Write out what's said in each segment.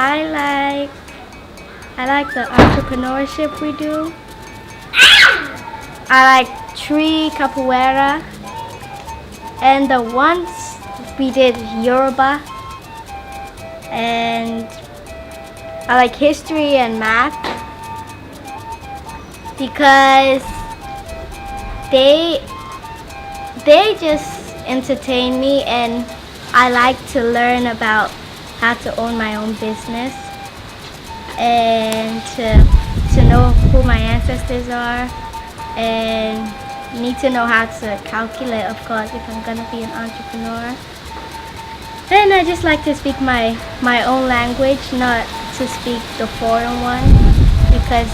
I like the entrepreneurship we do. I like tree capoeira, and the ones we did Yoruba, and I like history and math because they just entertain me, and I like to learn about how to own my own business and to know who my ancestors are, and need to know how to calculate, of course, if I'm gonna be an entrepreneur. And I just like to speak my own language, not to speak the foreign one, because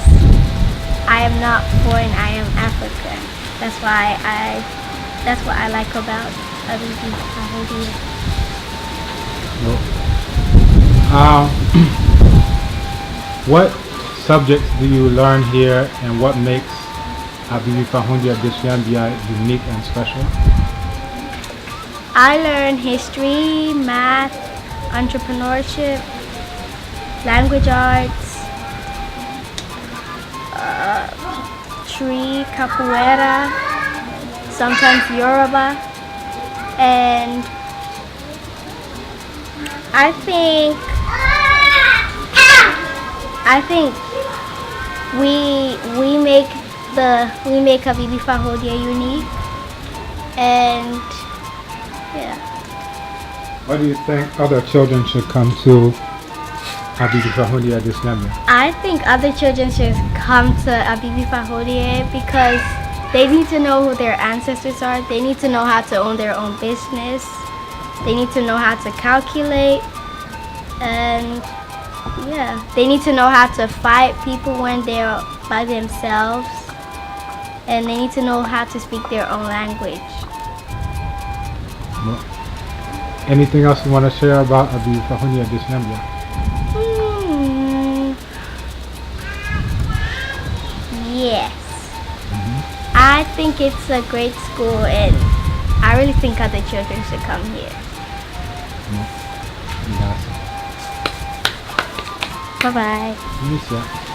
I am not foreign, I am African. That's what I like about Abibifahodie. What subjects do you learn here, and what makes Abibifahodie Adesuabea unique and special? I learn history, math, entrepreneurship, language arts, tree, capoeira, sometimes Yoruba, and I think we make Abibifahodie unique, and yeah. Why do you think other children should come to Abibifahodie Adesuabea? I think other children should come to Abibifahodie because they need to know who their ancestors are. They need to know how to own their own business. They need to know how to calculate, and yeah, they need to know how to fight people when they're by themselves, and they need to know how to speak their own language. Well, anything else you want to share about Abibifahodie Adesuabea? Yes. I think it's a great school, and I really think other children should come here. Yes. Bye-bye. Yes.